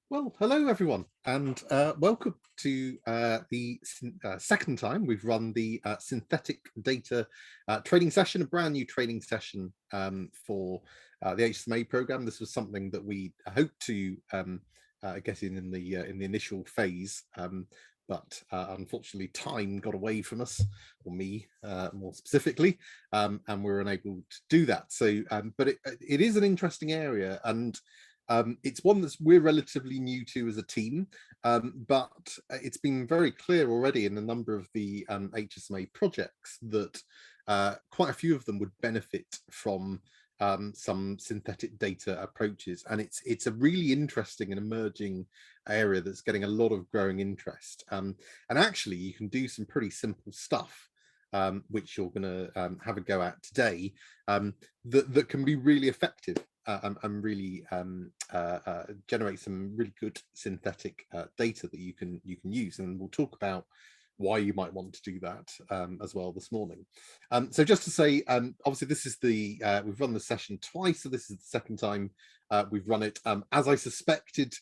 Well, hello everyone, and welcome to the second time we've run the synthetic data training session, a brand new training session for the HSMA program. This was something that we hoped to get in the initial phase, but unfortunately time got away from us, or me more specifically, and we were unable to do that. So, but it is an interesting area, and it's one that we're relatively new to as a team, but it's been very clear already in a number of the HSMA projects that quite a few of them would benefit from some synthetic data approaches, and it's a really interesting and emerging area that's getting a lot of growing interest. And actually, you can do some pretty simple stuff. Which you're going to have a go at today, that can be really effective and really generate some really good synthetic data that you can use, and we'll talk about why you might want to do that as well this morning. So just to say, obviously this is the we've run the session twice, so this is the second time we've run it, as I suspected,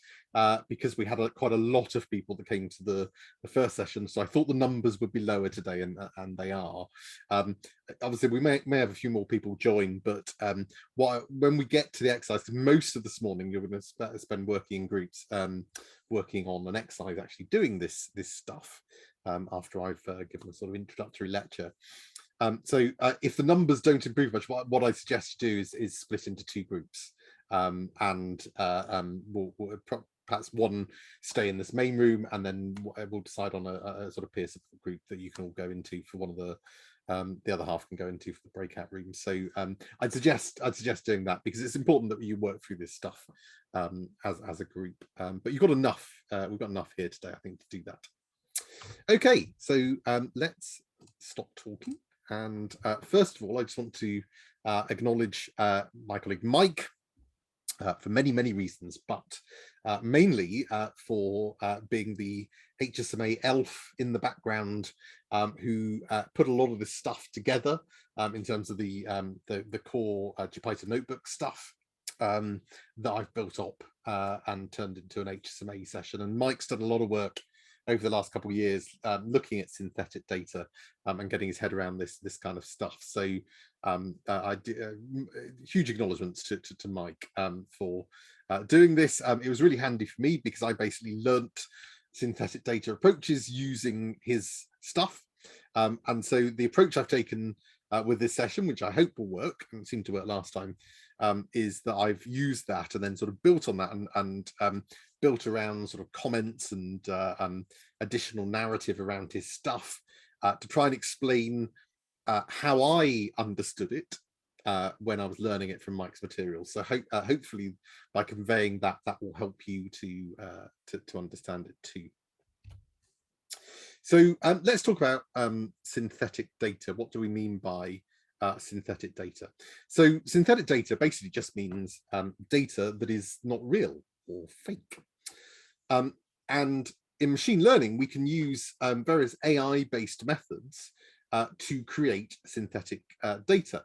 because we had quite a lot of people that came to the first session, so I thought the numbers would be lower today, and they are. Obviously we may have a few more people join, but when we get to the exercise, most of this morning you're going to spend working in groups, working on an exercise, actually doing this stuff, after I've given a sort of introductory lecture. So if the numbers don't improve much, what I suggest you do is split into two groups, and we'll perhaps one stay in this main room, and then we'll decide on a sort of peer support group that you can all go into for one of the other half can go into for the breakout room. So I'd suggest doing that, because it's important that you work through this stuff as a group. But you've got enough. We've got enough here today, I think, to do that. Okay, so let's stop talking. And first of all, I just want to acknowledge my colleague Mike for many reasons, but mainly for being the HSMA elf in the background, who put a lot of this stuff together in terms of the core Jupyter notebook stuff that I've built up and turned into an HSMA session. And Mike's done a lot of work over the last couple of years, looking at synthetic data and getting his head around this kind of stuff. So I huge acknowledgements to Mike for doing this. It was really handy for me, because I basically learnt synthetic data approaches using his stuff. And so the approach I've taken with this session, which I hope will work, and it seemed to work last time, is that I've used that and then sort of built on that, and built around sort of comments and additional narrative around his stuff to try and explain how I understood it when I was learning it from Mike's material. So hopefully by conveying that will help you to understand it too. So let's talk about synthetic data. What do we mean by synthetic data? So synthetic data basically just means data that is not real or fake. And in machine learning, we can use various AI-based methods to create synthetic data.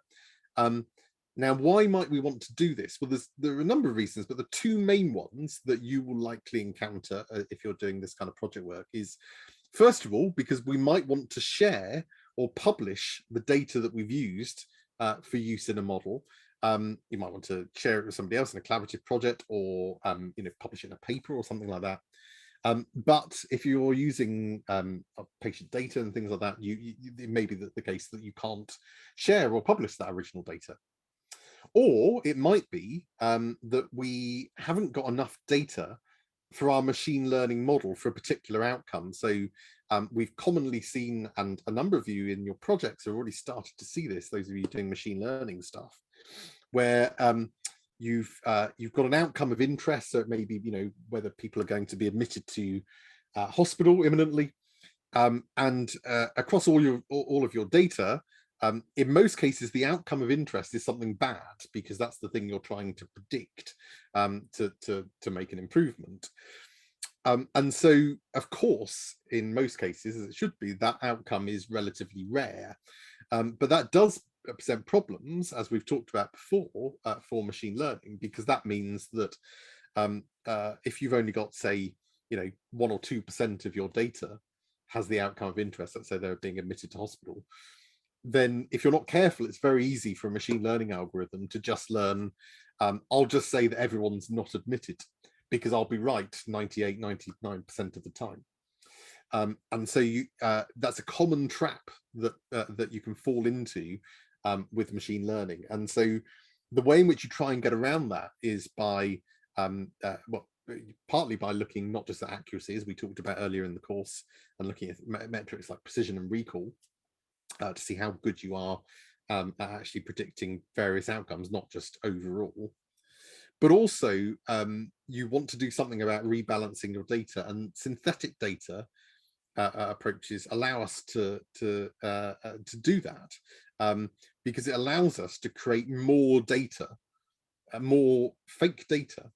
Now, why might we want to do this? Well, there are a number of reasons, but the two main ones that you will likely encounter if you're doing this kind of project work is, first of all, because we might want to share or publish the data that we've used for use in a model. You might want to share it with somebody else in a collaborative project, or publish it in a paper or something like that. But if you're using patient data and things like that, it may be the case that you can't share or publish that original data. Or it might be that we haven't got enough data for our machine learning model for a particular outcome. So we've commonly seen, and a number of you in your projects have already started to see this, those of you doing machine learning stuff, where you've got an outcome of interest. So it may be, whether people are going to be admitted to hospital imminently, and across all of your data, in most cases, the outcome of interest is something bad, because that's the thing you're trying to predict to make an improvement. And so, of course, in most cases, as it should be, that outcome is relatively rare. But that does present problems, as we've talked about before, for machine learning, because that means that if you've only got, say, 1 or 2% of your data has the outcome of interest, let's say they're being admitted to hospital, then if you're not careful, it's very easy for a machine learning algorithm to just learn, I'll just say that everyone's not admitted because I'll be right 98, 99% of the time. And so that's a common trap that you can fall into with machine learning. And so the way in which you try and get around that is by, partly by looking not just at accuracy, as we talked about earlier in the course, and looking at metrics like precision and recall to see how good you are at actually predicting various outcomes, not just overall. But also, you want to do something about rebalancing your data, and synthetic data approaches allow us to do that, because it allows us to create more data, more fake data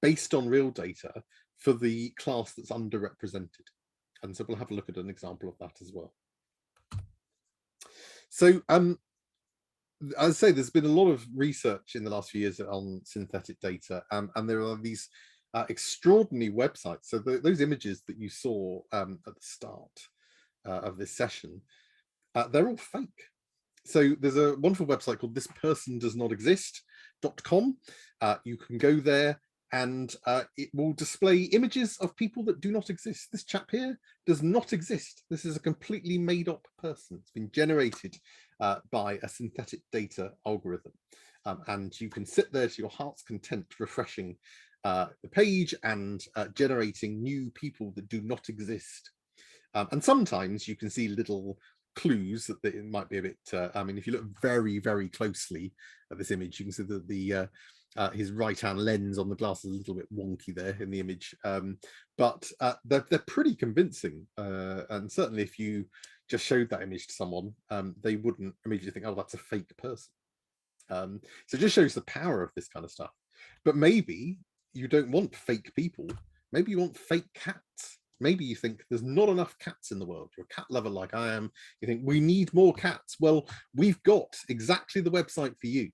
based on real data for the class that's underrepresented. And so we'll have a look at an example of that as well. So I'd say there's been a lot of research in the last few years on synthetic data, and there are these extraordinary websites. So those images that you saw at the start of this session, they're all fake. So there's a wonderful website called thispersondoesnotexist.com. You can go there and it will display images of people that do not exist. This chap here does not exist. This is a completely made up person. It's been generated by a synthetic data algorithm. And you can sit there to your heart's content, refreshing the page and generating new people that do not exist. And sometimes you can see little clues that it might be a bit, I mean, if you look very, very closely at this image, you can see that his right-hand lens on the glass is a little bit wonky there in the image, but they're pretty convincing, and certainly if you just showed that image to someone, they wouldn't immediately think, oh, that's a fake person. So it just shows the power of this kind of stuff. But maybe you don't want fake people, maybe you want fake cats. Maybe you think there's not enough cats in the world. You're a cat lover like I am. You think we need more cats. Well, we've got exactly the website for you,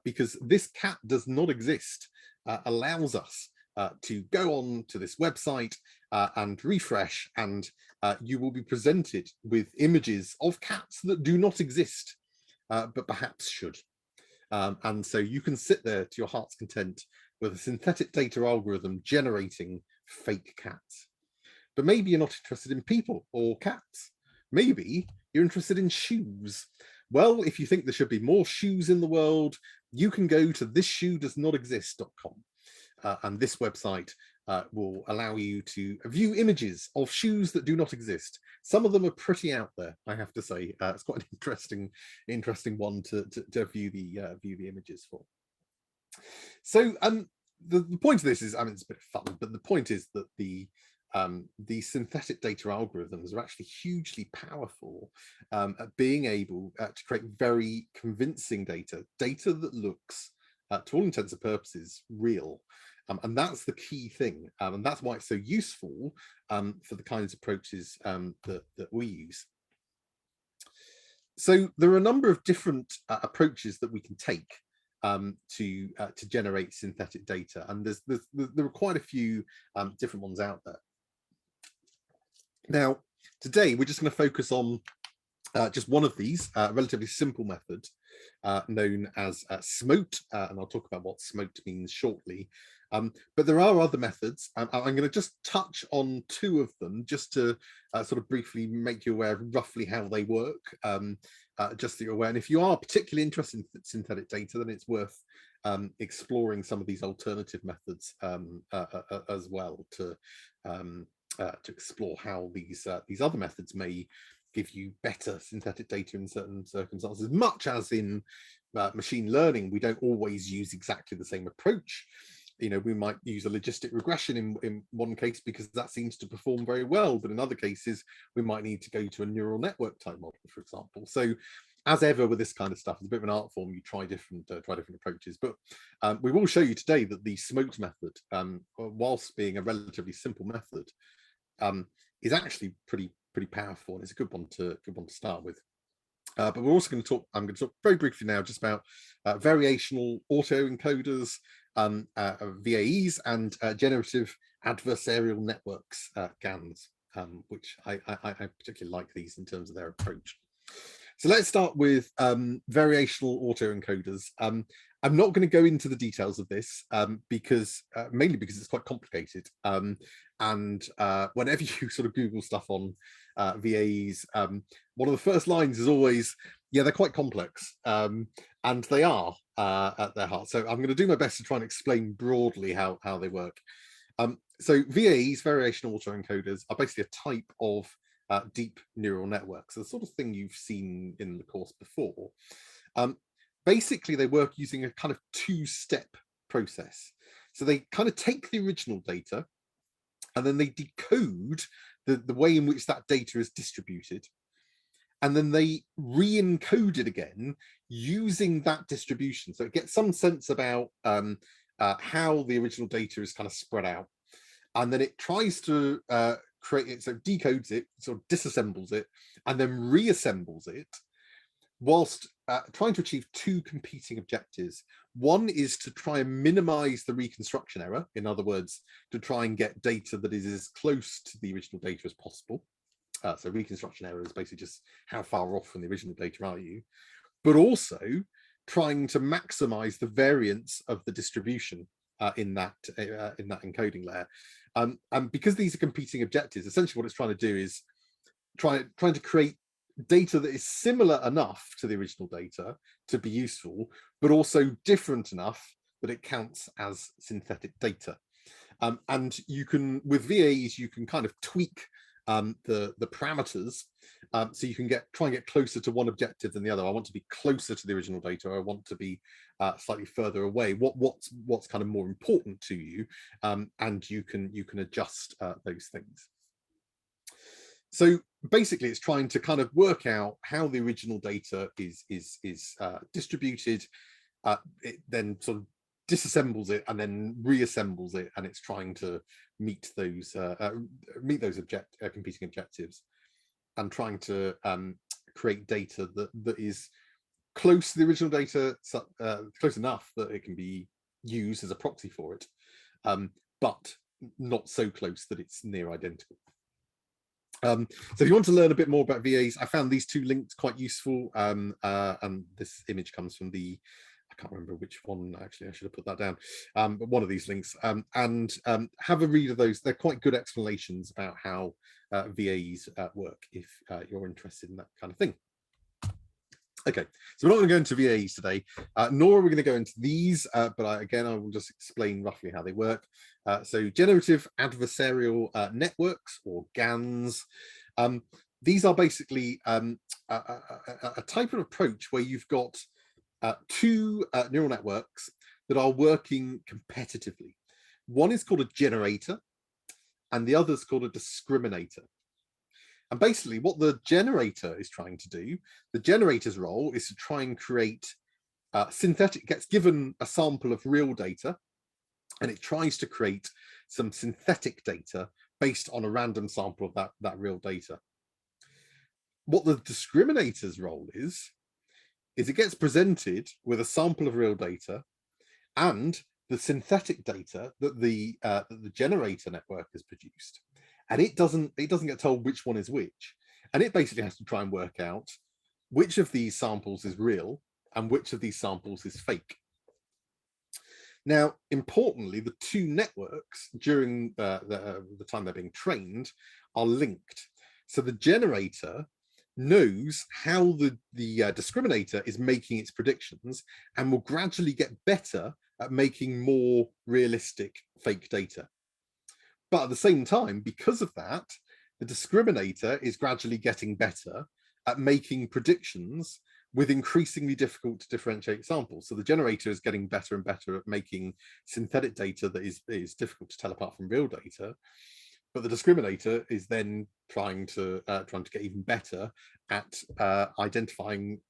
because this cat does not exist, allows us to go on to this website and refresh, and you will be presented with images of cats that do not exist, but perhaps should. And so you can sit there to your heart's content with a synthetic data algorithm generating fake cats. But maybe you're not interested in people or cats. Maybe you're interested in shoes. Well, if you think there should be more shoes in the world, you can go to thisshoedoesnotexist.com. And this website will allow you to view images of shoes that do not exist. Some of them are pretty out there, I have to say. It's quite an interesting one to view the images for. So the point of this is, I mean, it's a bit of fun, but the point is that these synthetic data algorithms are actually hugely powerful at being able to create very convincing data that looks, to all intents and purposes, real. And that's the key thing. And that's why it's so useful for the kinds of approaches that we use. So there are a number of different approaches that we can take to generate synthetic data. And there are quite a few different ones out there. Now, today we're just going to focus on just one of these, relatively simple method known as SMOTE, and I'll talk about what SMOTE means shortly. But there are other methods. I'm going to just touch on two of them just to sort of briefly make you aware of roughly how they work, just so you're aware. And if you are particularly interested in synthetic data, then it's worth exploring some of these alternative methods as well to explore how these other methods may give you better synthetic data in certain circumstances. Much as in machine learning, we don't always use exactly the same approach. You know, we might use a logistic regression in one case because that seems to perform very well, but in other cases, we might need to go to a neural network type model, for example. So, as ever with this kind of stuff, it's a bit of an art form. You try different approaches, but we will show you today that the SMOTE method, whilst being a relatively simple method, is actually pretty powerful, and it's a good one to start with. But we're also going to talk, I'm going to talk very briefly now just about variational autoencoders, VAEs, and generative adversarial networks, GANs, which I particularly like these in terms of their approach. So let's start with variational autoencoders. I'm not going to go into the details of this because mainly because it's quite complicated. And whenever you sort of Google stuff on VAEs, one of the first lines is always, yeah, they're quite complex, and they are at their heart. So I'm going to do my best to try and explain broadly how they work. So VAEs, variational autoencoders, are basically a type of deep neural networks, the sort of thing you've seen in the course before. Basically, they work using a kind of two-step process. So they kind of take the original data and then they decode the way in which that data is distributed. And then they re-encode it again using that distribution. So it gets some sense about how the original data is kind of spread out. And then it tries to create it, so decodes it, sort of disassembles it, and then reassembles it, whilst trying to achieve two competing objectives. One is to try and minimize the reconstruction error, in other words, to try and get data that is as close to the original data as possible. So reconstruction error is basically just how far off from the original data are you, but also trying to maximize the variance of the distribution in that encoding layer. And because these are competing objectives, essentially what it's trying to do is trying to create data that is similar enough to the original data to be useful, but also different enough that it counts as synthetic data. And you can, with VAEs, you can kind of tweak the parameters, so you can try and get closer to one objective than the other. I want to be closer to the original data, or I want to be slightly further away. What's kind of more important to you, and you can adjust those things. So basically, it's trying to kind of work out how the original data is distributed. It then sort of disassembles it and then reassembles it, and it's trying to meet those competing objectives, and trying to create data that is close to the original data, close enough that it can be used as a proxy for it, but not so close that it's near identical. So if you want to learn a bit more about VAs, I found these two links quite useful. And this image comes from I can't remember which one, actually, I should have put that down, but one of these links, and have a read of those. They're quite good explanations about how VAs work, if you're interested in that kind of thing. Okay, so we're not going to go into VAs today, nor are we going to go into these, but again, I will just explain roughly how they work. So generative adversarial networks, or GANs, these are basically a type of approach where you've got two neural networks that are working competitively. One is called a generator, and the other is called a discriminator. And basically what the generator is trying to do, the generator's role is to try and create synthetic, gets given a sample of real data, and it tries to create some synthetic data based on a random sample of that real data. What the discriminator's role is it gets presented with a sample of real data and the synthetic data that the generator network has produced, and it doesn't get told which one is which, and it basically has to try and work out which of these samples is real and which of these samples is fake. Now, importantly, the two networks during the time they're being trained are linked. So the generator knows how the discriminator is making its predictions and will gradually get better at making more realistic fake data. But at the same time, because of that, the discriminator is gradually getting better at making predictions with increasingly difficult to differentiate samples. So the generator is getting better and better at making synthetic data that is difficult to tell apart from real data. But the discriminator is then trying to get even better at identifying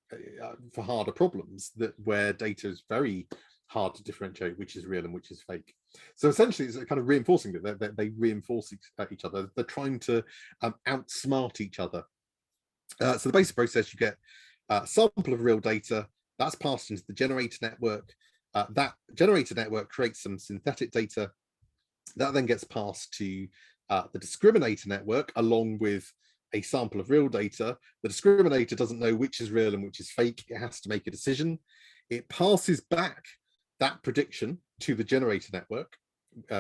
for harder problems where data is very hard to differentiate which is real and which is fake. So essentially, it's kind of reinforcing that they reinforce each other. They're trying to outsmart each other. So the basic process, you get sample of real data, that's passed into the generator network. That generator network creates some synthetic data that then gets passed to the discriminator network along with a sample of real data. The discriminator doesn't know which is real and which is fake. It has to make a decision. It passes back that prediction to the generator network,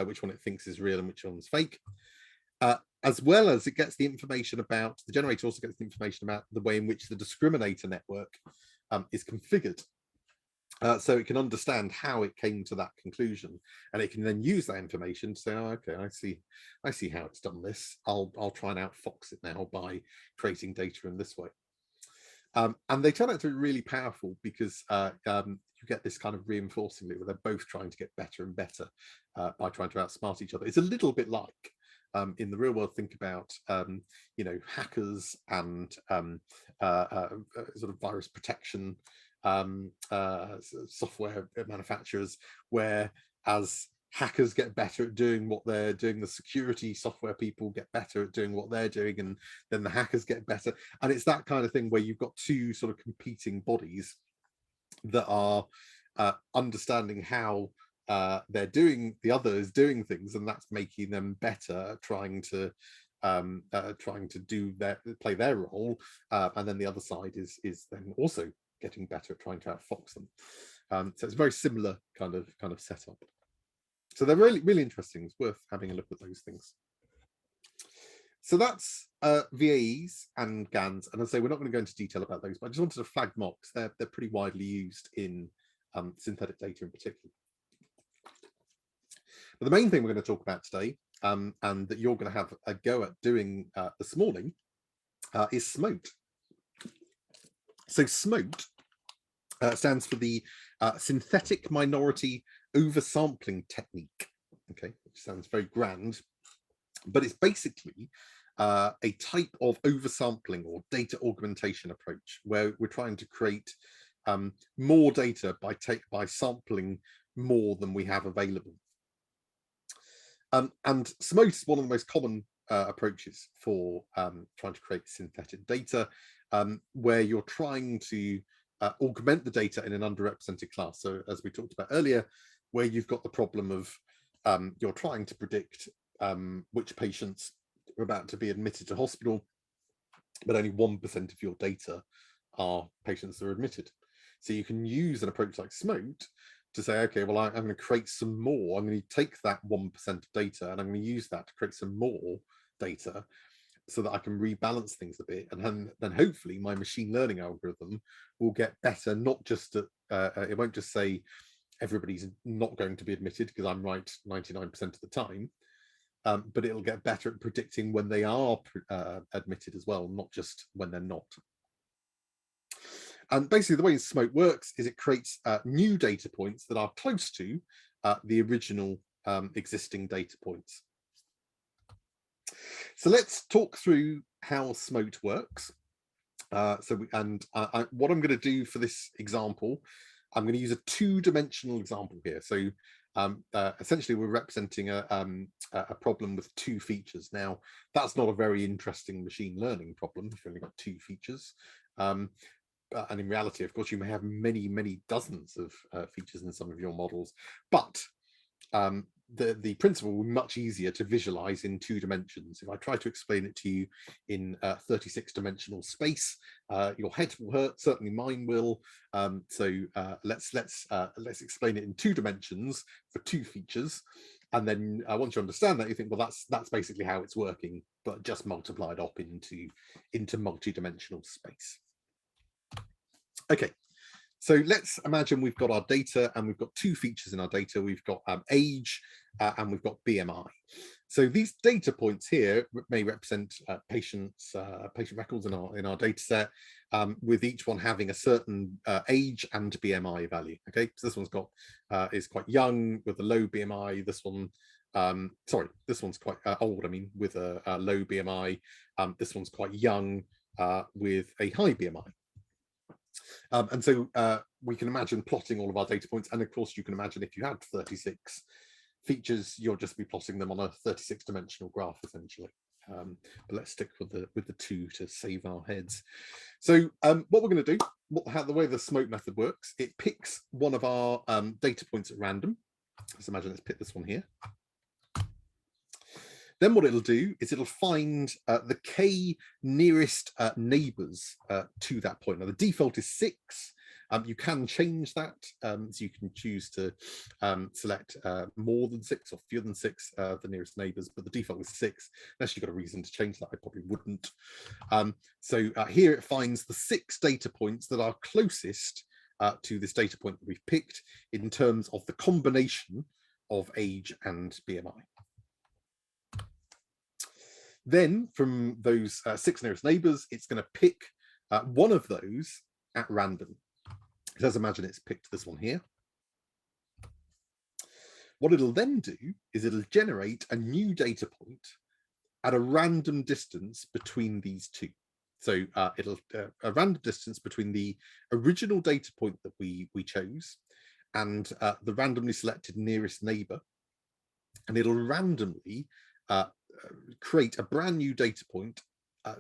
which one it thinks is real and which one's fake, as well as it gets the information about, the generator also gets the information about the way in which the discriminator network is configured. So it can understand how it came to that conclusion, and it can then use that information to say, oh, okay, I see how it's done this. I'll try and outfox it now by creating data in this way. And they turn out to be really powerful because you get this kind of reinforcing loop where they're both trying to get better and better by trying to outsmart each other. It's a little bit like in the real world, think about hackers and sort of virus protection software manufacturers, where as hackers get better at doing what they're doing, the security software people get better at doing what they're doing, and then the hackers get better. And it's that kind of thing where you've got two sort of competing bodies that are understanding how they're doing, the other is doing things, and that's making them better at trying to play their role, and then the other side is then also getting better at trying to outfox them. So it's a very similar kind of setup. So they're really interesting. It's worth having a look at those things. So that's VAEs and GANs, and as I say, we're not going to go into detail about those, but I just wanted to flag mocks. They're pretty widely used in synthetic data in particular. But the main thing we're going to talk about today, and that you're going to have a go at doing this morning, is SMOTE. So SMOTE stands for the synthetic minority oversampling technique. Okay, which sounds very grand, but it's basically a type of oversampling or data augmentation approach where we're trying to create more data by sampling more than we have available. And SMOTE is one of the most common approaches for trying to create synthetic data, where you're trying to augment the data in an underrepresented class. So as we talked about earlier, where you've got the problem of you're trying to predict which patients are about to be admitted to hospital, but only 1% of your data are patients that are admitted. So you can use an approach like SMOTE to say, okay, well, I'm going to create some more. I'm going to take that 1% of data and I'm going to use that to create some more data so that I can rebalance things a bit. And then hopefully my machine learning algorithm will get better, not just at, it won't just say everybody's not going to be admitted because I'm right 99% of the time, but it'll get better at predicting when they are admitted as well, not just when they're not. And basically the way SMOTE works is it creates new data points that are close to the original existing data points. So let's talk through how SMOTE works. What I'm going to do for this example, I'm going to use a two-dimensional example here. So essentially we're representing a problem with two features. Now, that's not a very interesting machine learning problem if you've only got two features. And in reality, of course, you may have many dozens of features in some of your models, but the principle will be much easier to visualize in 2 dimensions. If I try to explain it to you in 36-dimensional space, your head will hurt, certainly mine will. Let's explain it in 2 dimensions for 2 features, and then once you understand that, you think, well, that's basically how it's working, but just multiplied up into multi-dimensional space. Okay, so let's imagine we've got our data and we've got 2 features in our data. We've got age and we've got BMI. So these data points here may represent patient records in our data set, with each one having a certain age and BMI value. Okay, so this one's got is quite young with a low BMI. This one, this one's quite old. I mean, with a low BMI. This one's quite young with a high BMI. And so we can imagine plotting all of our data points. And of course, you can imagine if you had 36 features, you'll just be plotting them on a 36-dimensional graph, essentially. but let's stick with the 2 to save our heads. So what we're going to do, the way the smoke method works, it picks one of our data points at random. Let's imagine let's pick this one here. Then what it'll do is it'll find the k nearest neighbors to that point. Now the default is 6. You can change that, so you can choose to select more than 6 or fewer than 6, the nearest neighbors, but the default is 6. Unless you've got a reason to change that, I probably wouldn't. So here it finds the 6 data points that are closest to this data point that we've picked in terms of the combination of age and BMI. Then from those 6 nearest neighbors, it's going to pick one of those at random. Let's imagine it's picked this one here. What it'll then do is it'll generate a new data point at a random distance between these 2. So it'll a random distance between the original data point that we chose and the randomly selected nearest neighbor, and it'll randomly create a brand new data point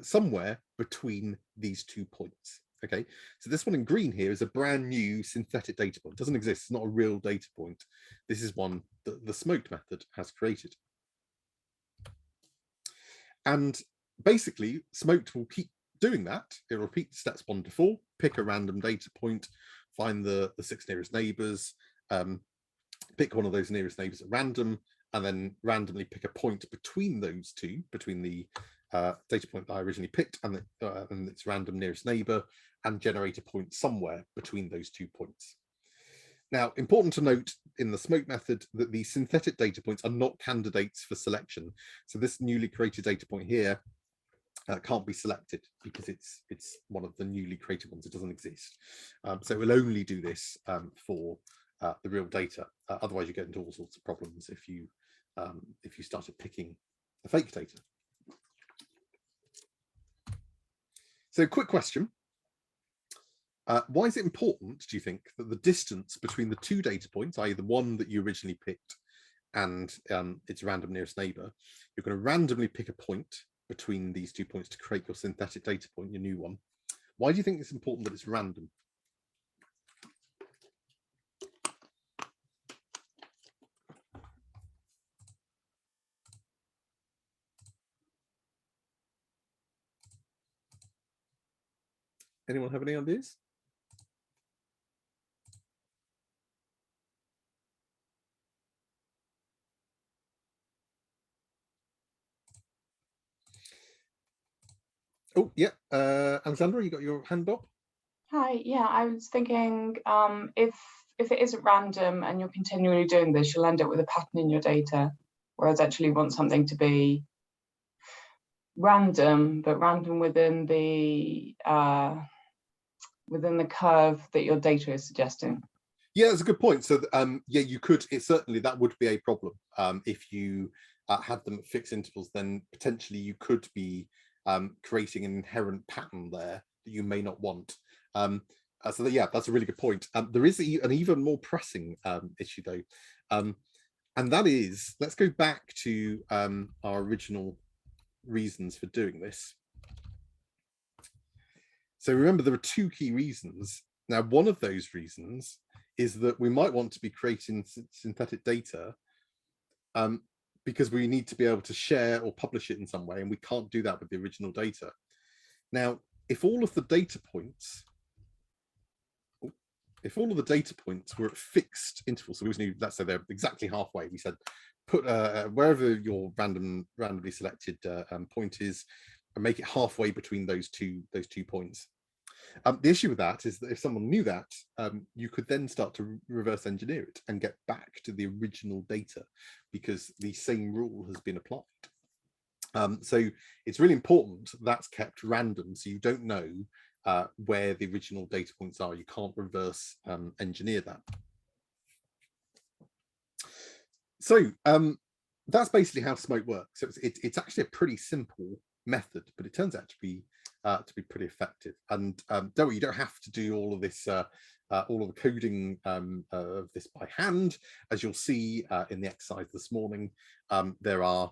somewhere between these 2 points. Okay, so this one in green here is a brand new synthetic data point. It doesn't exist. It's not a real data point. This is one that the smoked method has created. And basically, smoked will keep doing that. It'll repeat steps 1 to 4, pick a random data point, find the 6 nearest neighbors, pick one of those nearest neighbors at random, and then randomly pick a point between those 2, between the data point that I originally picked and its random nearest neighbor, and generate a point somewhere between those 2 points. Now, important to note in the smoke method that the synthetic data points are not candidates for selection. So this newly created data point here can't be selected because it's one of the newly created ones. It doesn't exist. So it will only do this for the real data. Otherwise, you get into all sorts of problems if you started picking the fake data. So, quick question. Why is it important, do you think, that the distance between the 2 data points, i.e. the one that you originally picked and its random nearest neighbor, you're going to randomly pick a point between these 2 points to create your synthetic data point, your new one. Why do you think it's important that it's random? Anyone have any ideas? Oh, yeah. Alexandra, you got your hand up? Hi, yeah, I was thinking if it isn't random and you're continually doing this, you'll end up with a pattern in your data, whereas actually you want something to be random, but random within the curve that your data is suggesting. Yeah, that's a good point. So yeah, you could, certainly that would be a problem. If you had them at fixed intervals, then potentially you could be creating an inherent pattern there that you may not want. So yeah, that's a really good point. There is an even more pressing issue though, and that is, let's go back to our original reasons for doing this. So remember, there are 2 key reasons. Now, one of those reasons is that we might want to be creating synthetic data because we need to be able to share or publish it in some way, and we can't do that with the original data. Now, if all of the data points were at fixed intervals, so we knew, let's say they're exactly halfway, we said put wherever your randomly selected point is, and make it halfway between those two points. The issue with that is that if someone knew that, you could then start to reverse engineer it and get back to the original data because the same rule has been applied. So it's really important that's kept random, so you don't know where the original data points are. You can't reverse engineer that. So that's basically how smoke works. So it's actually a pretty simple method, but it turns out to be pretty effective. And don't worry, you don't have to do all of this, all of the coding of this by hand. As you'll see in the exercise this morning, there are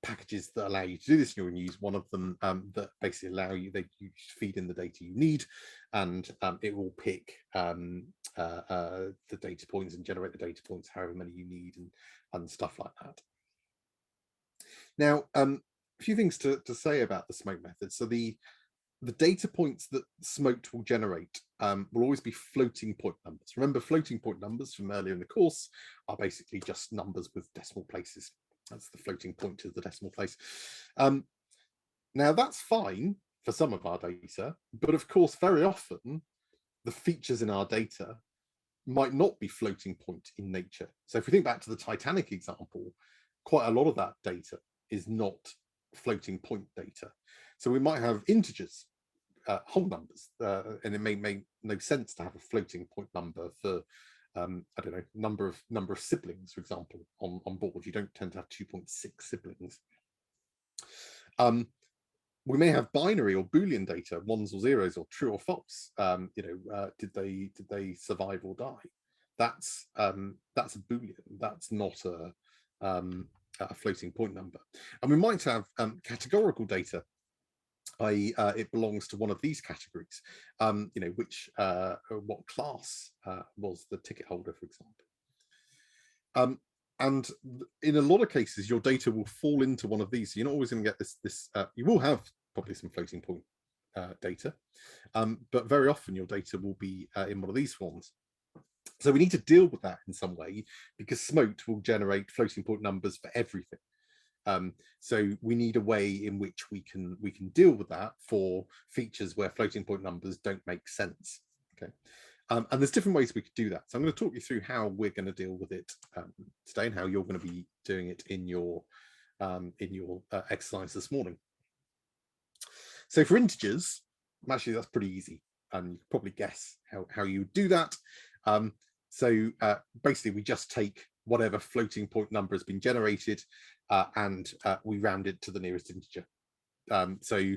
packages that allow you to do this. You're going to use one of them that basically allow you, you feed in the data you need, and it will pick the data points and generate the data points, however many you need, and stuff like that. Now, a few things to say about the smoke method. So the data points that Smoked will generate will always be floating point numbers. Remember, floating point numbers from earlier in the course are basically just numbers with decimal places. That's the floating point to the decimal place. Now, that's fine for some of our data, but of course, very often, the features in our data might not be floating point in nature. So if we think back to the Titanic example, quite a lot of that data is not floating point data. So we might have integers, whole numbers, and it may make no sense to have a floating point number for I don't know, number of siblings, for example, on board. You don't tend to have 2.6 siblings. We may have binary or Boolean data, ones or zeros, or true or false. Did they survive or die? That's a Boolean. That's not a floating point number. And we might have categorical data, i.e. It belongs to one of these categories, what class was the ticket holder, for example. And in a lot of cases, your data will fall into one of these. So you're not always going to get this. You will have probably some floating point data, but very often your data will be in one of these forms. So we need to deal with that in some way, because Smoked will generate floating point numbers for everything. So we need a way in which we can deal with that for features where floating point numbers don't make sense. Okay, and there's different ways we could do that. So I'm going to talk you through how we're going to deal with it today, and how you're going to be doing it in your exercise this morning. So for integers, actually that's pretty easy, and you can probably guess how you would do that. So basically, we just take whatever floating point number has been generated, and we round it to the nearest integer. So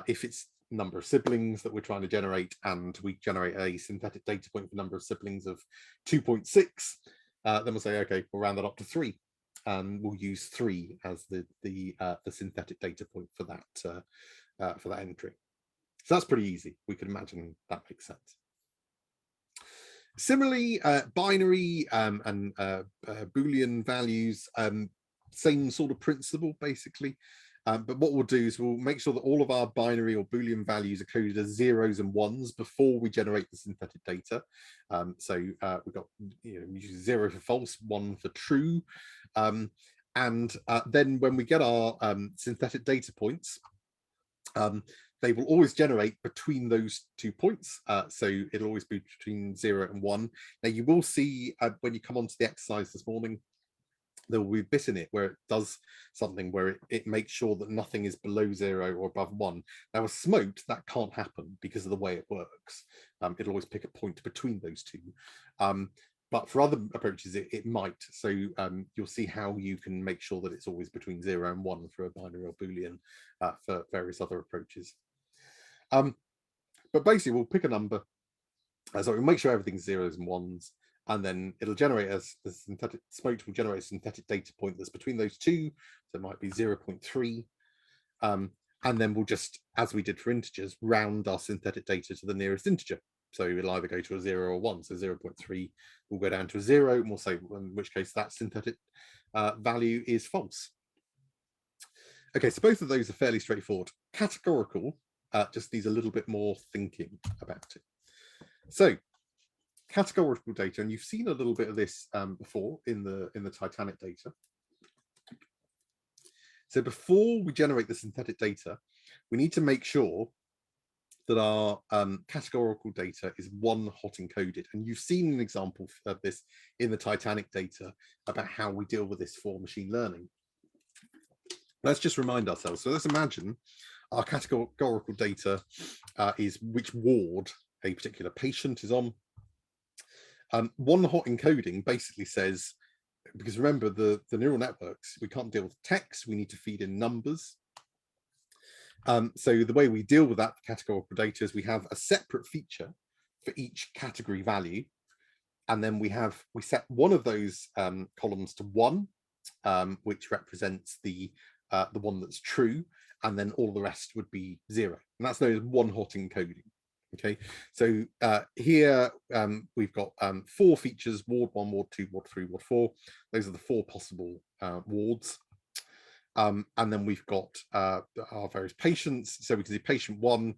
if it's number of siblings that we're trying to generate, and we generate a synthetic data point for number of siblings of 2.6, then we'll say, okay, we'll round that up to 3, and we'll use 3 as the synthetic data point for that entry. So that's pretty easy. We can imagine that makes sense. Similarly, binary and Boolean values, same sort of principle, basically. But what we'll do is we'll make sure that all of our binary or Boolean values are coded as zeros and ones before we generate the synthetic data. So we've got, we use 0 for false, 1 for true. And then when we get our synthetic data points, they will always generate between those 2 points. So it'll always be between 0 and 1. Now you will see when you come onto the exercise this morning, there will be a bit in it where it does something where it makes sure that nothing is below 0 or above 1. Now with Smoked, that can't happen because of the way it works. It'll always pick a point between those two. But for other approaches, it might. So you'll see how you can make sure that it's always between 0 and 1 for a binary or Boolean for various other approaches. But basically, we'll pick a number. So we'll make sure everything's zeros and ones, and then it'll generate a synthetic. Smoked will generate a synthetic data point that's between those two. So it might be 0.3. And then we'll just, as we did for integers, round our synthetic data to the nearest integer. So it'll either go to a 0 or 1. So 0.3 will go down to a 0, and we'll say, in which case that synthetic value is false. Okay, so both of those are fairly straightforward. Categorical just needs a little bit more thinking about it. So categorical data, and you've seen a little bit of this before in the Titanic data. So before we generate the synthetic data, we need to make sure that our categorical data is one hot encoded. And you've seen an example of this in the Titanic data about how we deal with this for machine learning. Let's just remind ourselves. So let's imagine our categorical data is which ward a particular patient is on. One hot encoding basically says, because remember the neural networks, we can't deal with text, we need to feed in numbers. So the way we deal with that categorical data is we have a separate feature for each category value, and then we set one of those columns to 1 which represents the one that's true, and then all the rest would be 0. And that's known as one-hot encoding. Okay, so here we've got 4 features: ward 1, ward 2, ward 3, ward 4. Those are the 4 possible wards. And then we've got our various patients. So we can see patient 1.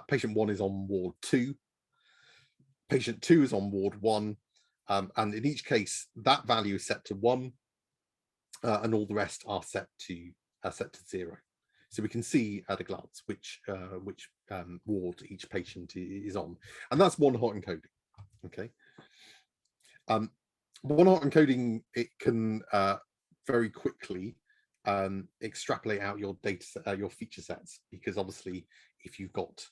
Patient 1 is on ward 2. Patient 2 is on ward 1. And in each case, that value is set to 1, and all the rest are set to 0. So we can see at a glance which ward each patient is on, and that's one-hot encoding. Okay. One-hot encoding, it can very quickly extrapolate out your data, your feature sets, because obviously if you've got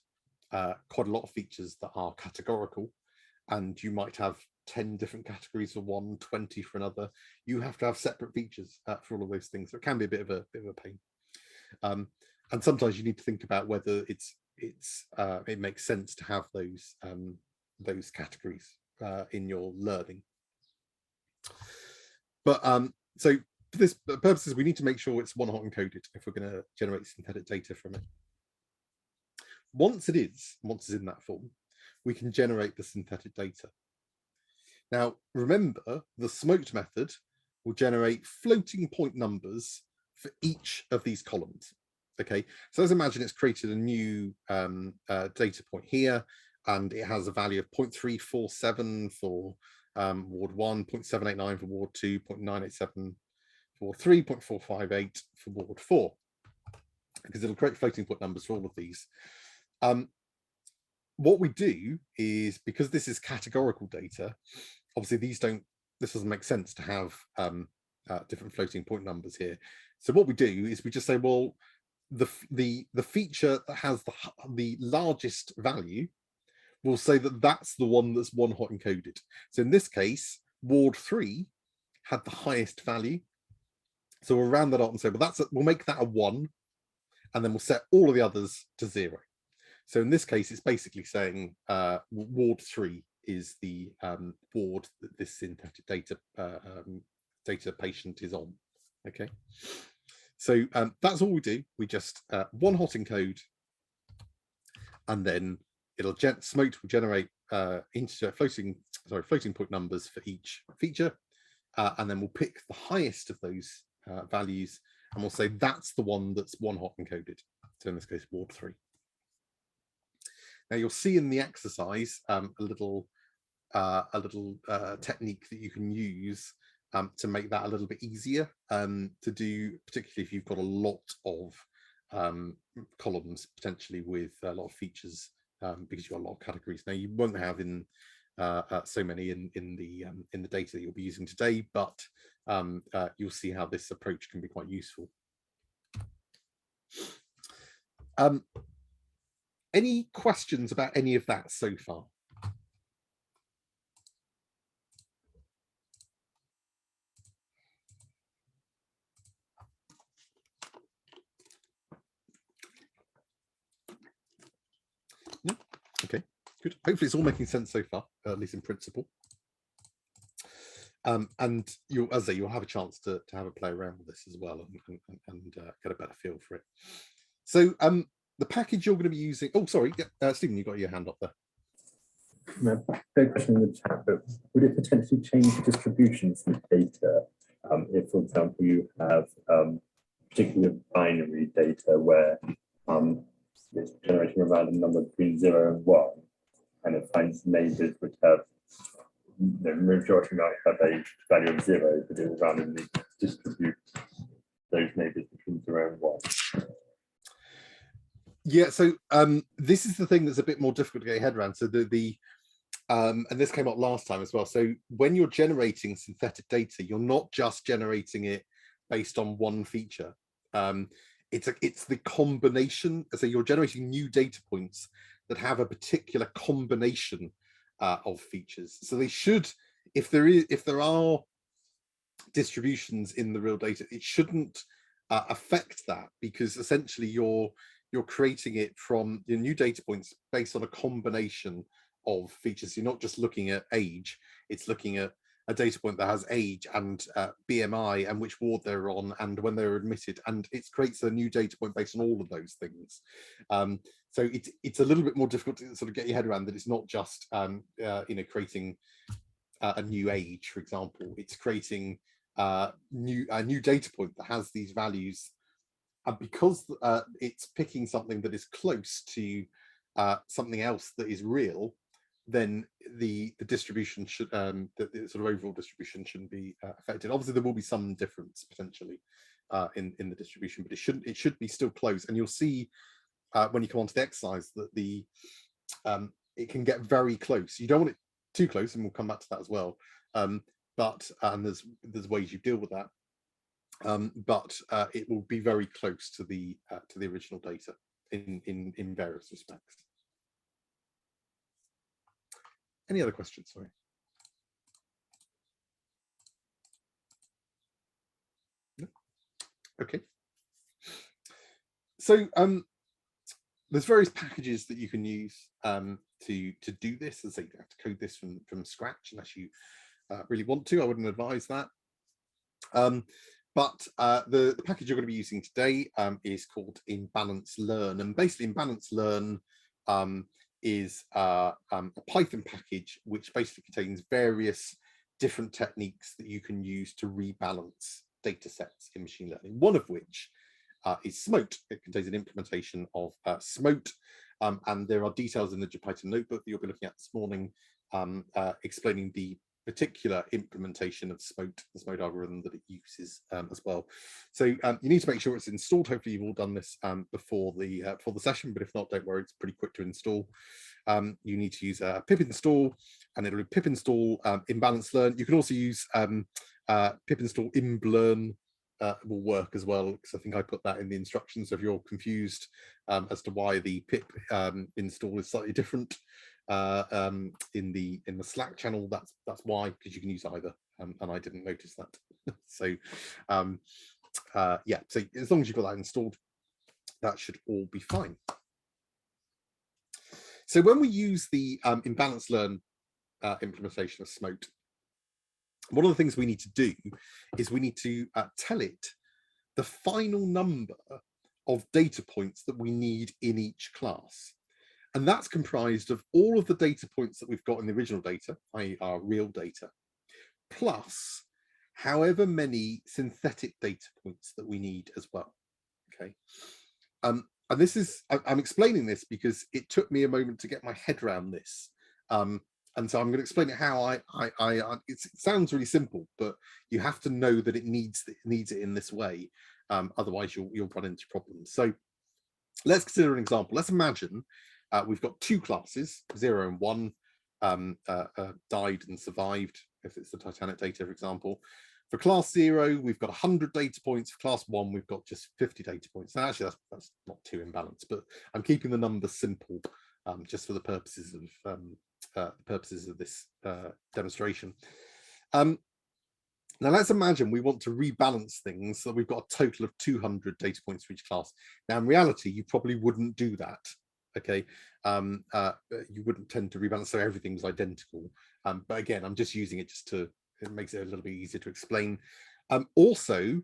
quite a lot of features that are categorical, and you might have 10 different categories for one, 20 for another, you have to have separate features for all of those things. So it can be a bit of a pain. And sometimes you need to think about whether it makes sense to have those categories in your learning. But so for this purposes, we need to make sure it's one-hot encoded if we're going to generate synthetic data from it. Once it's in that form, we can generate the synthetic data. Now, remember, the smoked method will generate floating point numbers for each of these columns. Okay, so let's imagine it's created a new data point here, and it has a value of 0.347 for ward 1, 0.789 for ward 2, 0.987 for ward 3, 0.458 for ward 4, because it'll create floating point numbers for all of these. What we do is, because this is categorical data, obviously this doesn't make sense to have different floating point numbers here. So what we do is we just say, well, the feature that has the largest value, we'll say that that's the one that's one-hot encoded. So in this case, ward 3 had the highest value, so we'll round that up and say, well, we'll make that a 1, and then we'll set all of the others to 0. So in this case, it's basically saying ward 3 is the ward that this synthetic data patient is on. Okay, so that's all we do. We just one-hot encode, and then smoked will generate floating point numbers for each feature, and then we'll pick the highest of those values, and we'll say that's the one that's one-hot encoded. So in this case, ward 3. Now you'll see in the exercise a little technique that you can use to make that a little bit easier to do, particularly if you've got a lot of columns potentially with a lot of features, because you've got a lot of categories. Now you won't have so many in the data that you'll be using today, but you'll see how this approach can be quite useful. Any questions about any of that so far? No? Okay, good. Hopefully it's all making sense so far, at least in principle. And you'll have a chance to have a play around with this as well, and get a better feel for it. So the package you're going to be using. Oh, sorry, Stephen, you got your hand up there. Great question in the chat, but would it potentially change the distributions of data if, for example, you have particular binary data where it's generating a random number between 0 and 1, and it finds neighbours which have, the majority might have a value of 0, but it will randomly distribute those neighbours between 0 and 1. Yeah, so this is the thing that's a bit more difficult to get your head around. So and this came up last time as well. So when you're generating synthetic data, you're not just generating it based on one feature. It's the combination. So you're generating new data points that have a particular combination of features. So they should, if there are distributions in the real data, it shouldn't affect that, because essentially you're creating it from your new data points based on a combination of features. You're not just looking at age, it's looking at a data point that has age and BMI and which ward they're on and when they were admitted, and it creates a new data point based on all of those things. So it's a little bit more difficult to sort of get your head around that. It's not just creating a new age, for example. It's creating a new data point that has these values, and because it's picking something that is close to something else that is real, then the distribution should the sort of overall distribution shouldn't be affected. Obviously, there will be some difference potentially in the distribution, but it should be still close. And you'll see when you come onto the exercise that it can get very close. You don't want it too close, and we'll come back to that as well. But there's ways you deal with that. But it will be very close to the original data in various respects. Any other questions? Sorry. No? Okay. So there's various packages that you can use to do this. As you have to code this from scratch unless you really want to. I wouldn't advise that. But the package you're going to be using today is called Imbalance Learn, and basically Imbalance Learn is a Python package which basically contains various different techniques that you can use to rebalance data sets in machine learning, one of which is SMOTE. It contains an implementation of SMOTE, and there are details in the Python notebook that you'll be looking at this morning explaining the particular implementation of SMOTE, the SMOTE algorithm that it uses as well. So you need to make sure it's installed. Hopefully you've all done this before the session, but if not, don't worry, it's pretty quick to install. You need to use pip install, and it'll be pip install imbalance learn. You can also use pip install imblearn. Will work as well, because I think I put that in the instructions. So if you're confused as to why the pip install is slightly different in the Slack channel, that's why, because you can use either, and I didn't notice that. So yeah, so as long as you've got that installed, that should all be fine. So when we use the imbalance learn implementation of SMOTE, one of the things we need to do is we need to tell it the final number of data points that we need in each class. And that's comprised of all of the data points that we've got in the original data, i.e. our real data, plus however many synthetic data points that we need as well. Okay. And this is, I'm explaining this because it took me a moment to get my head around this. And so I'm going to explain it how it sounds really simple, but you have to know that it needs it in this way. Otherwise you'll run into problems. So let's consider an example. Let's imagine we've got two classes, 0 and 1, died and survived, if it's the Titanic data, for example. For class 0, we've got 100 data points. For class 1, we've got just 50 data points. Now, actually, that's not too imbalanced, but I'm keeping the numbers simple just for the purposes of this demonstration. Now let's imagine we want to rebalance things so that we've got a total of 200 data points for each class. Now in reality, you probably wouldn't do that. Okay, you wouldn't tend to rebalance so everything's identical. But again, I'm just using it it makes it a little bit easier to explain. Also,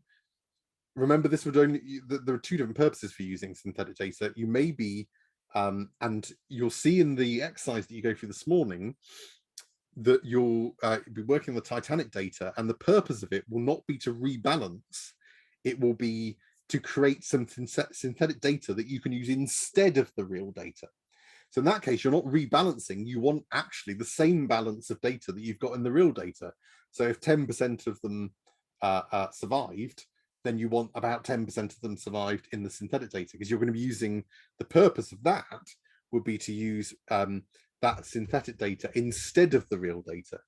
remember this would there are two different purposes for using synthetic data. You may be and you'll see in the exercise that you go through this morning that you'll be working with Titanic data, and the purpose of it will not be to rebalance. It will be to create some synthetic data that you can use instead of the real data. So in that case, you're not rebalancing. You want actually the same balance of data that you've got in the real data. So if 10% of them survived, then you want about 10% of them survived in the synthetic data, because you're going to be using, the purpose of that would be to use that synthetic data instead of the real data.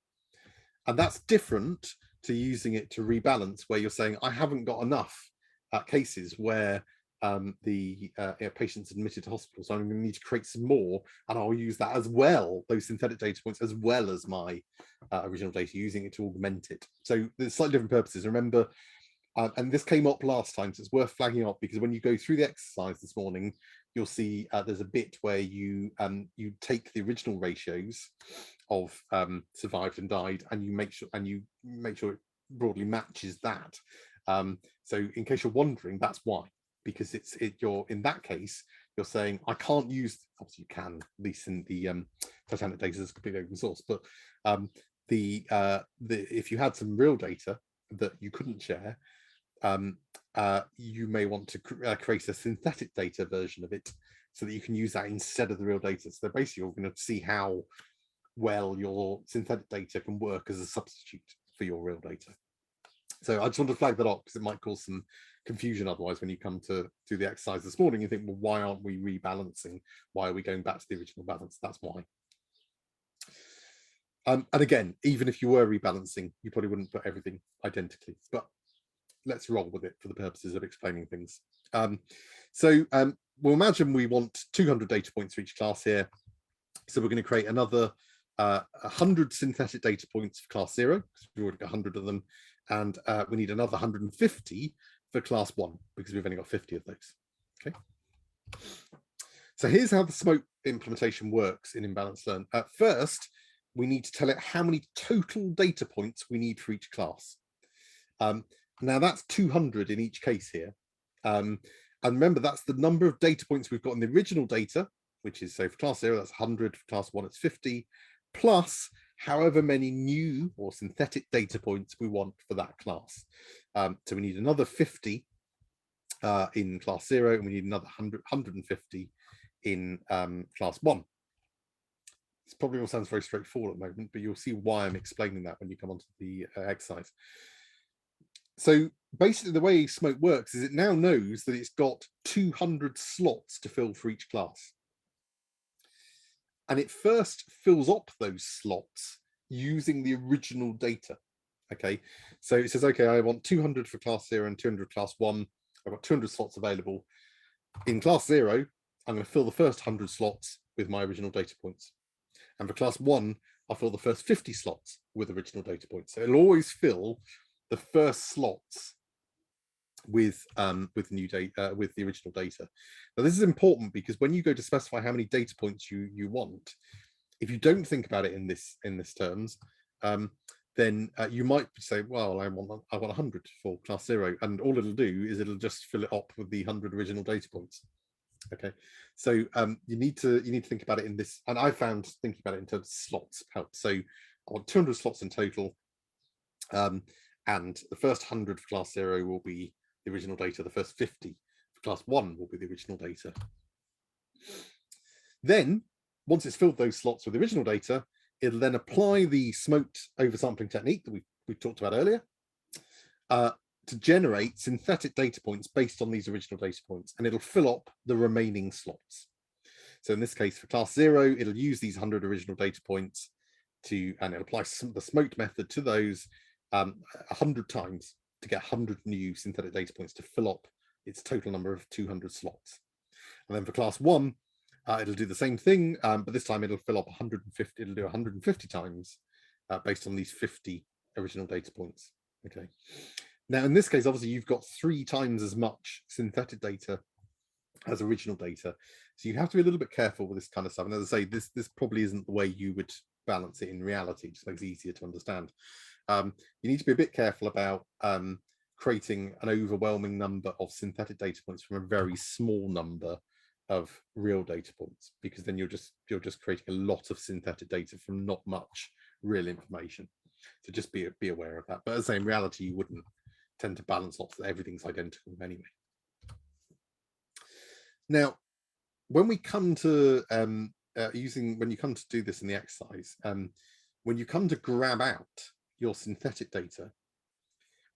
And that's different to using it to rebalance, where you're saying, I haven't got enough cases where the patient's admitted to hospital, so I'm going to need to create some more, and I'll use that as well, those synthetic data points, as well as my original data, using it to augment it. So there's slightly different purposes. Remember, and this came up last time, so it's worth flagging up, because when you go through the exercise this morning, you'll see there's a bit where you take the original ratios of survived and died, and you make sure it broadly matches that. So in case you're wondering, that's why, because you're in that case you're saying I can't use, obviously you can, at least in the Titanic data is completely open source, but if you had some real data that you couldn't share, you may want to create a synthetic data version of it so that you can use that instead of the real data. So basically you're going to see how well your synthetic data can work as a substitute for your real data. So I just want to flag that up because it might cause some confusion otherwise when you come to do the exercise this morning. You think, well, why aren't we rebalancing? Why are we going back to the original balance? That's why. And again, even if you were rebalancing, you probably wouldn't put everything identically, but let's roll with it for the purposes of explaining things. We'll imagine we want 200 data points for each class here. So we're going to create another 100 synthetic data points for class 0, because we've already got 100 of them, and we need another 150 for class 1, because we've only got 50 of those. Okay. So here's how the smoke implementation works in Imbalance Learn. At first, we need to tell it how many total data points we need for each class. Now that's 200 in each case here. And remember, that's the number of data points we've got in the original data, which is, so for class 0, that's 100, for class 1, it's 50, plus however many new or synthetic data points we want for that class. So we need another 50 in class 0, and we need another 150 in class 1. This probably all sounds very straightforward at the moment, but you'll see why I'm explaining that when you come onto the exercise. So basically the way Smoke works is it now knows that it's got 200 slots to fill for each class. And it first fills up those slots using the original data. Okay, so it says, okay, I want 200 for class 0 and 200 for class 1. I've got 200 slots available. In class 0, I'm going to fill the first 100 slots with my original data points. And for class 1, I'll fill the first 50 slots with original data points. So it'll always fill the first slots with new data, with the original data. Now this is important because when you go to specify how many data points you want, if you don't think about it in this terms, then you might say, well, I want 100 for class 0, and all it'll do is it'll just fill it up with the 100 original data points. Okay, so you need to think about it in this, and I found thinking about it in terms of slots helps. So I want 200 slots in total, and the first 100 for class 0 will be the original data. The first 50 for class 1 will be the original data. Then, once it's filled those slots with the original data, it'll then apply the smoked oversampling technique that we talked about earlier to generate synthetic data points based on these original data points, and it'll fill up the remaining slots. So in this case, for class 0, it'll use these 100 original data points and it'll apply the smoked method to those 100 times to get 100 new synthetic data points to fill up its total number of 200 slots. And then for class 1, it'll do the same thing, but this time it'll fill up 150. It'll do 150 times based on these 50 original data points. Okay. Now, in this case, obviously, you've got 3 times as much synthetic data as original data, so you have to be a little bit careful with this kind of stuff. And as I say, this probably isn't the way you would balance it in reality. It just makes it easier to understand. You need to be a bit careful about creating an overwhelming number of synthetic data points from a very small number of real data points, because then you're just creating a lot of synthetic data from not much real information. So just be aware of that. But as I say, in reality, you wouldn't tend to balance lots that everything's identical anyway. Now, when we come to when you come to do this in the exercise, when you come to grab out your synthetic data,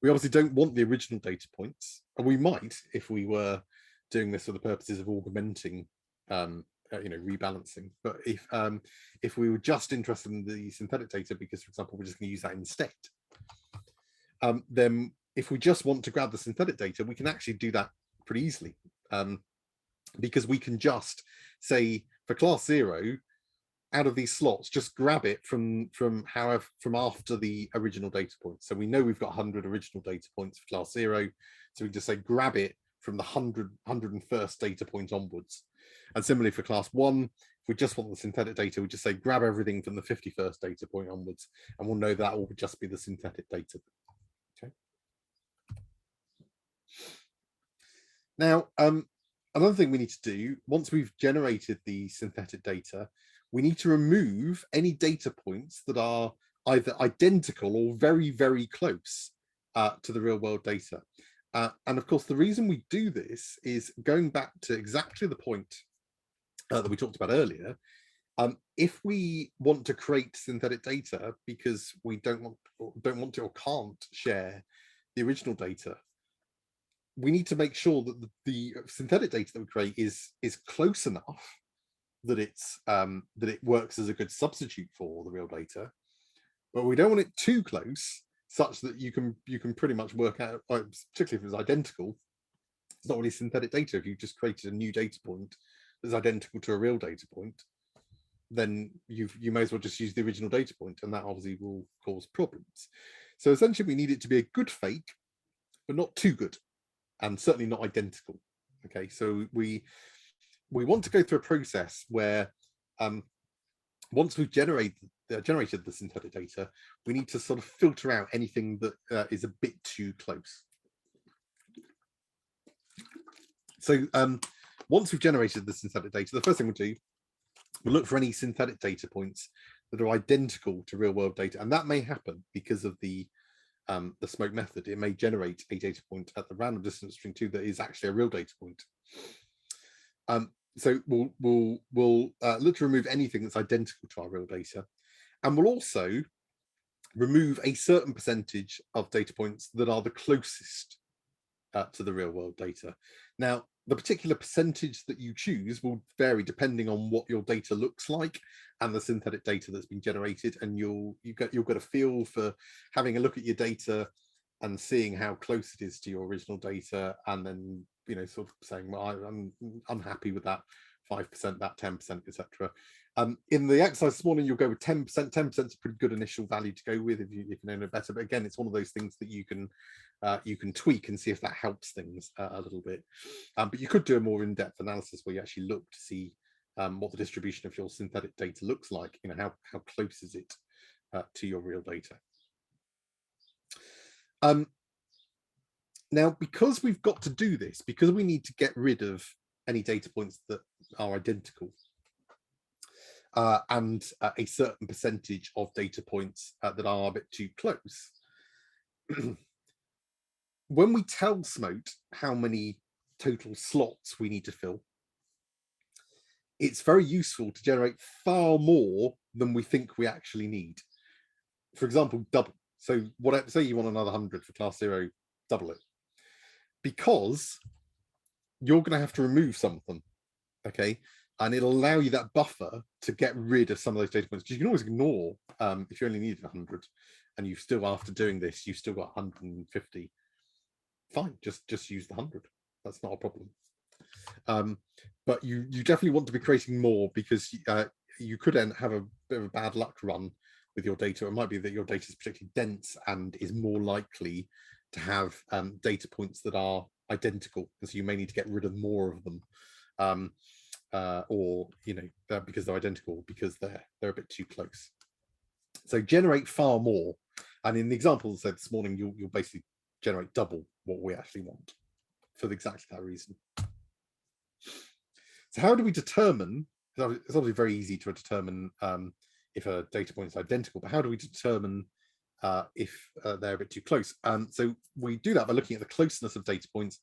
we obviously don't want the original data points, and we might if we were doing this for the purposes of augmenting, rebalancing. But if we were just interested in the synthetic data, because, for example, we're just going to use that instead, then if we just want to grab the synthetic data, we can actually do that pretty easily, because we can just say for class 0, out of these slots, just grab it from after the original data points. So we know we've got 100 original data points for class 0, so we just say grab it from the 101st data point onwards. And similarly for class 1, if we just want the synthetic data, we just say grab everything from the 51st data point onwards, and we'll know that will just be the synthetic data. Okay. Now, another thing we need to do, once we've generated the synthetic data, we need to remove any data points that are either identical or very, very close to the real world data. And of course, the reason we do this is going back to exactly the point that we talked about earlier. If we want to create synthetic data because we don't want to or can't share the original data, we need to make sure that the synthetic data that we create is close enough that it works as a good substitute for the real data, but we don't want it too close such that you can pretty much work out, particularly if it's identical, it's not really synthetic data. If you just created a new data point that's identical to a real data point, then you may as well just use the original data point, and that obviously will cause problems. So essentially we need it to be a good fake, but not too good, and certainly not identical. Okay, so we want to go through a process where once we've generated the synthetic data, we need to sort of filter out anything that is a bit too close. So once we've generated the synthetic data, the first thing we'll do, we'll look for any synthetic data points that are identical to real world data, and that may happen because of the smoke method. It may generate a data point at the random distance string 2 that is actually a real data point. So we'll look to remove anything that's identical to our real data, and we'll also remove a certain percentage of data points that are the closest to the real world data. Now, the particular percentage that you choose will vary depending on what your data looks like and the synthetic data that's been generated, and you'll get a feel for having a look at your data and seeing how close it is to your original data, and then sort of saying, well, I'm unhappy with that 5%, that 10%, etc. In the exercise this morning, you'll go with 10%. 10% is a pretty good initial value to go with if you know no better. But again, it's one of those things that you can tweak and see if that helps things a little bit. But you could do a more in-depth analysis where you actually look to see what the distribution of your synthetic data looks like. How close is it to your real data? Now, because we've got to do this, because we need to get rid of any data points that are identical, and a certain percentage of data points that are a bit too close, when we tell Smote how many total slots we need to fill, it's very useful to generate far more than we think we actually need. For example, double. So say you want another 100 for class 0, double it. Because you're going to have to remove some of them, okay? And it'll allow you that buffer to get rid of some of those data points, because you can always ignore if you only needed 100 and you've still, after doing this, you've still got 150. Fine, just use the 100. That's not a problem. But you definitely want to be creating more, because you could then have a bit of a bad luck run with your data. It might be that your data is particularly dense and is more likely to have data points that are identical, and so you may need to get rid of more of them, or because they're identical, because they're a bit too close. So generate far more, and in the example I said this morning, you'll basically generate double what we actually want for exactly that reason. So how do we determine? It's obviously very easy to determine if a data point is identical, but how do we determine if they're a bit too close? So we do that by looking at the closeness of data points,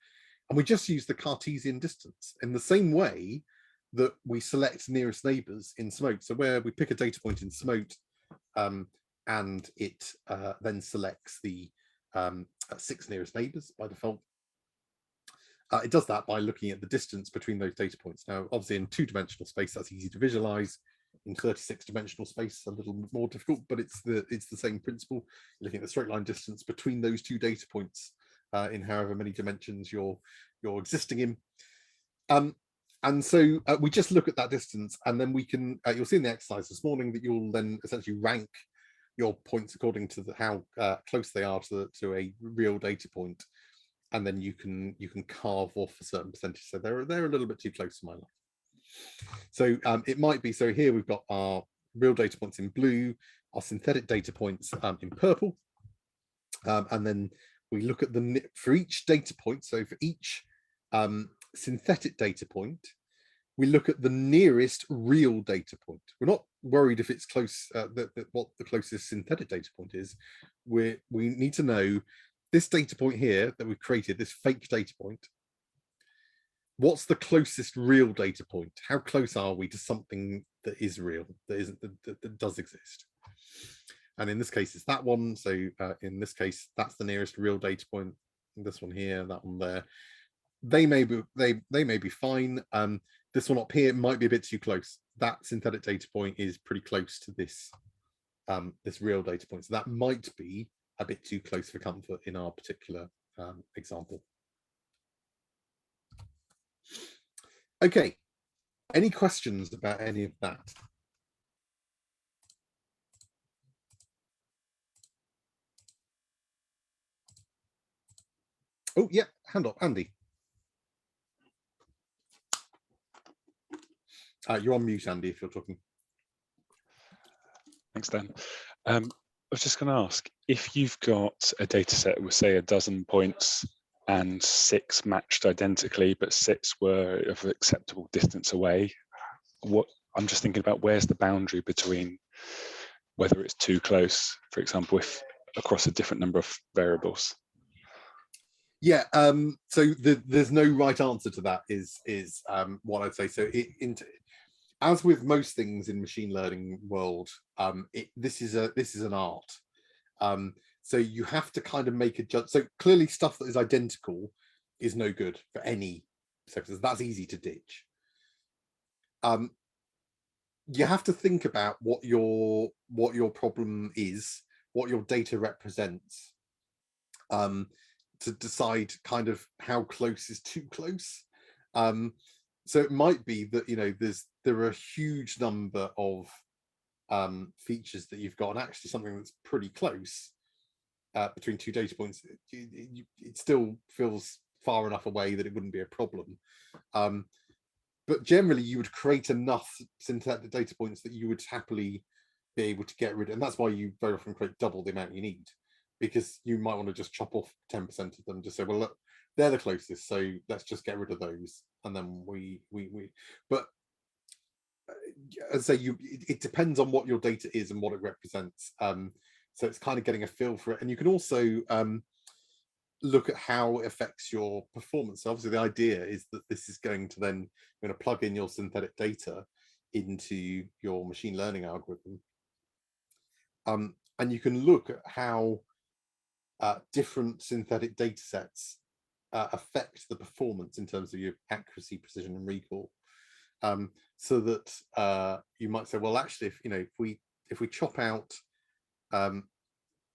and we just use the Cartesian distance in the same way that we select nearest neighbors in Smote. So where we pick a data point in Smote, and it then selects the 6 nearest neighbors by default. It does that by looking at the distance between those data points. Now, obviously in 2-dimensional space, that's easy to visualize. In 36-dimensional space, a little more difficult, but it's the same principle. You're looking at the straight line distance between those 2 data points in however many dimensions you're existing in. And so we just look at that distance, and then we can, you'll see in the exercise this morning that you'll then essentially rank your points according to how close they are to a real data point, and then you can carve off a certain percentage. So they're a little bit too close to my life. So it might be, so here we've got our real data points in blue, our synthetic data points in purple, and then we look at the, for each data point, so for each synthetic data point, we look at the nearest real data point. We're not worried if it's close, what the closest synthetic data point is. We need to know this data point here that we've created, this fake data point, what's the closest real data point? How close are we to something that is real, that does exist? And in this case, it's that one. So in this case, that's the nearest real data point. This one here, that one there. They may be fine. This one up here might be a bit too close. That synthetic data point is pretty close to this this real data point. So that might be a bit too close for comfort in our particular example. Okay, any questions about any of that? Oh, yeah, hand up, Andy. You're on mute, Andy, if you're talking. Thanks, Dan. I was just going to ask, if you've got a data set with, say, 12 points and 6 matched identically, but 6 were of acceptable distance away, what I'm just thinking about, where's the boundary between whether it's too close, for example, if across a different number of variables? Yeah, so there's no right answer to that is what I'd say. So as with most things in machine learning world, this is an art. So you have to kind of make a judge. So clearly stuff that is identical is no good for any sectors. That's easy to ditch. You have to think about what your problem is, what your data represents, to decide kind of how close is too close. So it might be that, you know, there are a huge number of features that you've got, and actually something that's pretty close between 2 data points, it still feels far enough away that it wouldn't be a problem. But generally you would create enough synthetic data points that you would happily be able to get rid of, and that's why you very often create double the amount you need, because you might want to just chop off 10% of them, just say, well, look, they're the closest, so let's just get rid of those, and then but as I say, it depends on what your data is and what it represents. So it's kind of getting a feel for it, and you can also look at how it affects your performance. So obviously the idea is that this is going to then, you're going to plug in your synthetic data into your machine learning algorithm, and you can look at how different synthetic data sets affect the performance in terms of your accuracy, precision, and recall. So that you might say, well, actually, if we chop out,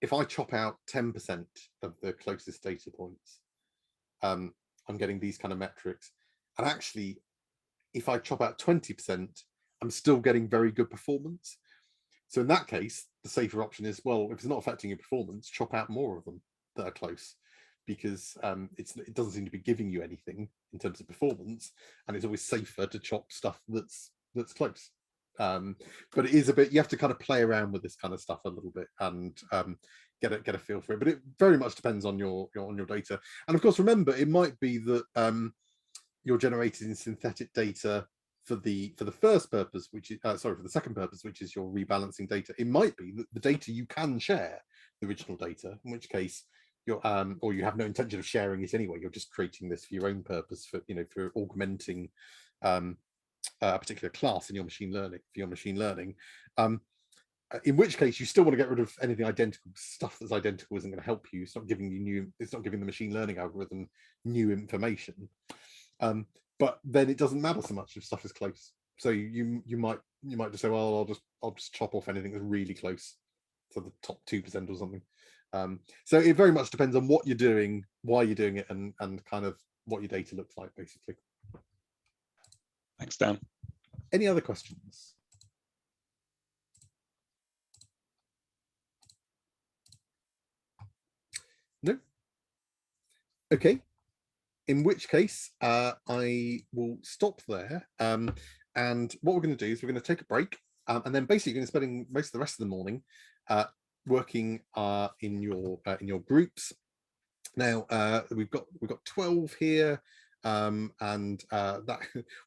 if I chop out 10% of the closest data points, I'm getting these kind of metrics. And actually, if I chop out 20%, I'm still getting very good performance. So in that case, the safer option is, well, if it's not affecting your performance, chop out more of them that are close, because it doesn't seem to be giving you anything in terms of performance, and it's always safer to chop stuff that's close. But it is a bit, you have to kind of play around with this kind of stuff a little bit and get a feel for it. But it very much depends on your data. And of course, remember, it might be that you're generating synthetic data for the first purpose, which is for the second purpose, which is your rebalancing data. It might be that the data you can share the original data, in which case you're or you have no intention of sharing it anyway. You're just creating this for your own purpose, for for augmenting a particular class in your machine learning. In which case you still want to get rid of anything identical. Stuff that's identical isn't going to help you. It's not giving you it's not giving the machine learning algorithm new information. But then it doesn't matter so much if stuff is close. So you might just say, well, I'll just chop off anything that's really close to the top 2% or something. So it very much depends on what you're doing, why you're doing it, and kind of what your data looks like, basically. Thanks, Dan. Any other questions? No? Okay. In which case, I will stop there. And what we're going to do is we're going to take a break, and then basically you're going to spend most of the rest of the morning working in your groups. Now we've got 12 here, and that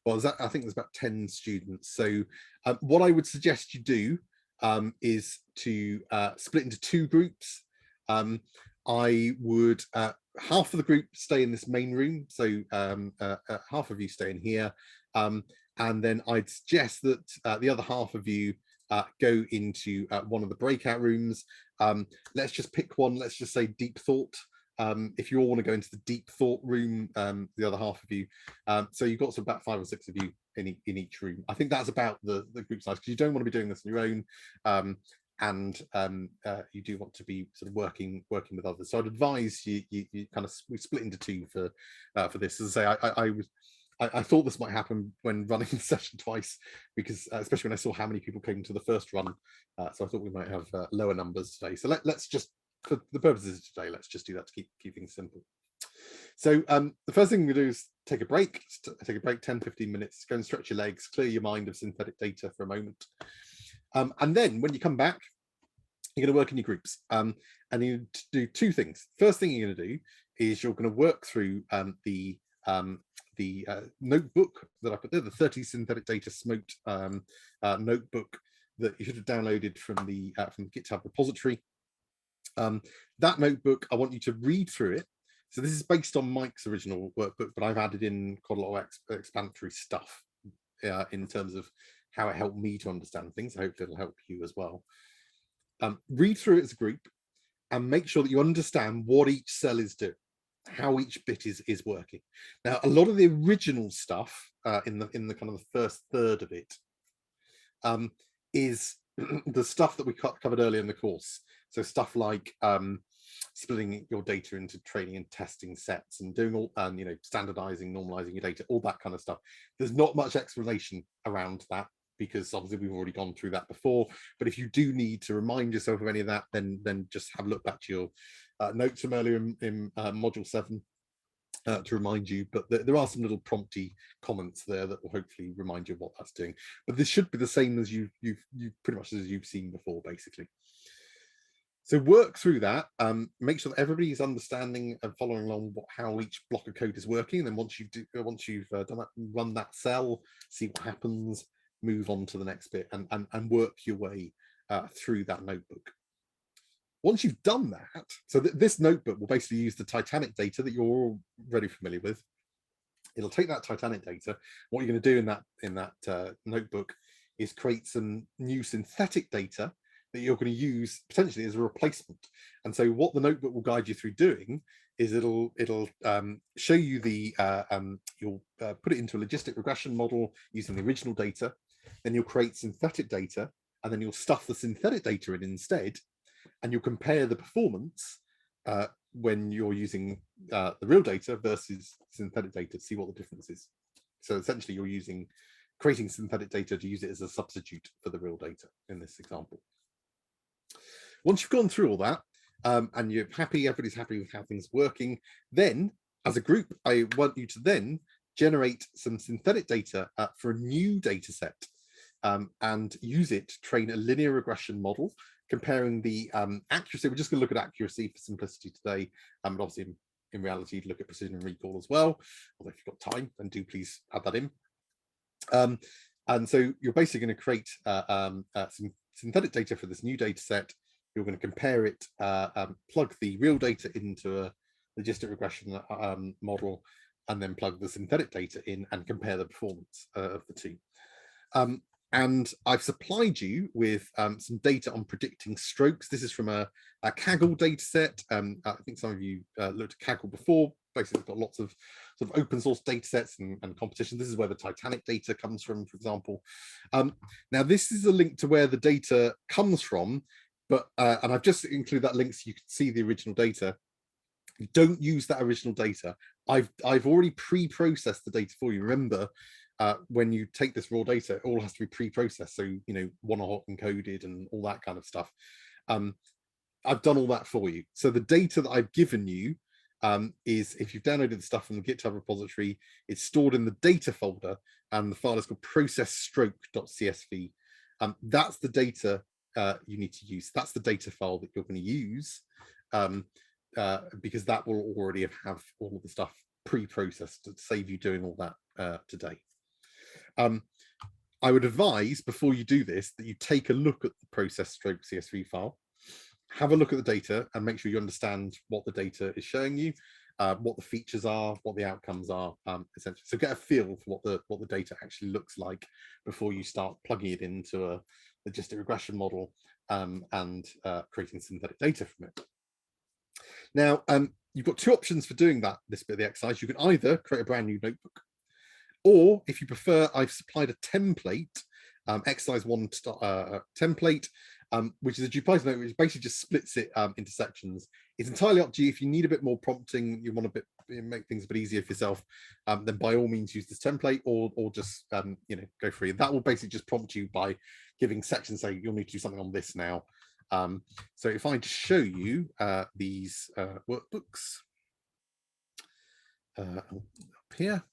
well, I think there's about 10 students. So what I would suggest you do is to split into 2 groups. I would half of the group stay in this main room, so half of you stay in here, and then I'd suggest that the other half of you go into one of the breakout rooms. Let's just pick one. Let's just say deep thought. If you all want to go into the deep thought room, the other half of you. So you've got about 5 or 6 of you in each room. I think that's about the group size, because you don't want to be doing this on your own, and you do want to be sort of working with others. So I'd advise you kind of we split into 2 for this. As I say, I thought this might happen when running the session twice, because especially when I saw how many people came to the first run, so I thought we might have lower numbers today. So let's just, for the purposes of today, let's just do that to keep things simple. So the first thing we do is take a break. Take a break, 10-15 minutes. Go and stretch your legs, clear your mind of synthetic data for a moment, and then when you come back, you're going to work in your groups, and you do 2 things. First thing you're going to do is you're going to work through the notebook that I put there, the 30 synthetic data smoked notebook that you should have downloaded from the GitHub repository. That notebook, I want you to read through it. So this is based on Mike's original workbook, but I've added in quite a lot of explanatory stuff in terms of how it helped me to understand things. I hope it'll help you as well. Read through it as a group and make sure that you understand what each cell is doing, how each bit is working. Now, a lot of the original stuff in the kind of the first third of it is the stuff that we covered earlier in the course. So stuff like splitting your data into training and testing sets, and doing all, standardizing, normalizing your data, all that kind of stuff. There's not much explanation around that, because obviously we've already gone through that before. But if you do need to remind yourself of any of that, then just have a look back to your notes from earlier in module 7 to remind you. But there are some little prompty comments there that will hopefully remind you of what that's doing. But this should be the same as you've pretty much as you've seen before, basically. So work through that, make sure that everybody's understanding and following along how each block of code is working. And then once you've done that, run that cell, see what happens, move on to the next bit, and work your way through that notebook. Once you've done that, so this notebook will basically use the Titanic data that you're already familiar with. It'll take that Titanic data. What you're going to do in that notebook is create some new synthetic data that you're going to use potentially as a replacement. And so what the notebook will guide you through doing is it'll show you you'll put it into a logistic regression model using the original data. Then you'll create synthetic data, and then you'll stuff the synthetic data in instead, and you'll compare the performance when you're using the real data versus synthetic data to see what the difference is. So essentially you're creating synthetic data to use it as a substitute for the real data in this example. Once you've gone through all that, and you're happy, everybody's happy with how things are working, then as a group, I want you to then generate some synthetic data for a new data set, and use it to train a linear regression model, comparing the accuracy. We're just going to look at accuracy for simplicity today, but obviously in reality, look at precision and recall as well. Although if you've got time, then do please add that in. And so you're basically going to create some synthetic data for this new data set. You're going to compare it, plug the real data into a logistic regression model, and then plug the synthetic data in and compare the performance of the two. And I've supplied you with some data on predicting strokes. This is from a Kaggle data set. I think some of you looked at Kaggle before. Basically, it's got lots of sort of open source data sets and competition. This is where the Titanic data comes from, for example. Now, this is a link to where the data comes from, but and I've just included that link so you can see the original data. You don't use that original data. I've already pre-processed the data for you. Remember, when you take this raw data, it all has to be pre-processed. So, one-hot encoded and all that kind of stuff. I've done all that for you. So the data that I've given you is if you've downloaded the stuff from the GitHub repository, it's stored in the data folder, and the file is called process-stroke.csv. That's the data you need to use. That's the data file that you're going to use, because that will already have all of the stuff pre-processed to save you doing all that today. I would advise before you do this that you take a look at the process-stroke.csv file, have a look at the data, and make sure you understand what the data is showing you, what the features are, what the outcomes are, essentially. So get a feel for what the data actually looks like before you start plugging it into a logistic regression model and creating synthetic data from it. Now, you've got two options for doing this bit of the exercise. You can either create a brand new notebook, or if you prefer, I've supplied a template, exercise 1 template, which is a Jupyter note, which basically just splits it into sections. It's entirely up to you. If you need a bit more prompting, you want to make things a bit easier for yourself, then by all means use this template, or just go free. That will basically just prompt you by giving sections, say you'll need to do something on this now. So if I just show you these workbooks up here.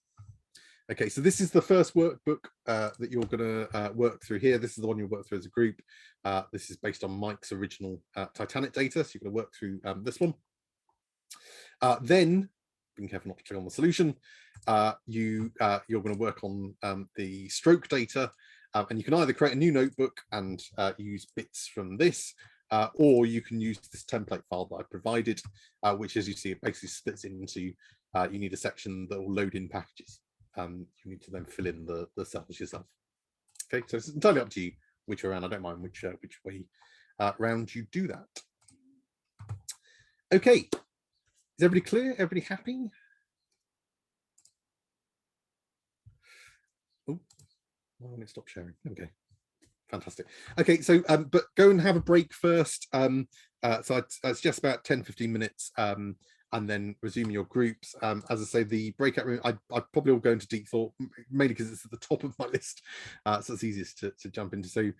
Okay, so this is the first workbook that you're going to work through here. This is the one you'll work through as a group. This is based on Mike's original Titanic data, so you're going to work through this one. Then, being careful not to click on the solution, you're going to work on the stroke data, and you can either create a new notebook and use bits from this, or you can use this template file that I provided, which, as you see, it basically splits it into, you need a section that will load in packages. You need to then fill in the cells yourself. Okay, so it's entirely up to you which way around. I don't mind which way round you do that. Okay, is everybody clear? Everybody happy? Oh, why won't it stop sharing? Okay, fantastic. Okay, so but go and have a break first. So it's just about 10-15 minutes. And then resume your groups. As I say, the breakout room, I probably will go into deep thought, mainly because it's at the top of my list, so it's easiest to jump into. So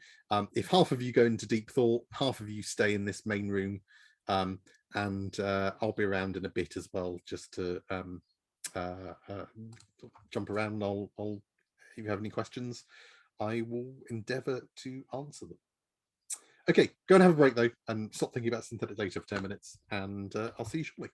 if half of you go into deep thought, half of you stay in this main room, and I'll be around in a bit as well, just to jump around. I'll if you have any questions, I will endeavour to answer them. Okay, go and have a break though, and stop thinking about synthetic data for 10 minutes, and I'll see you shortly.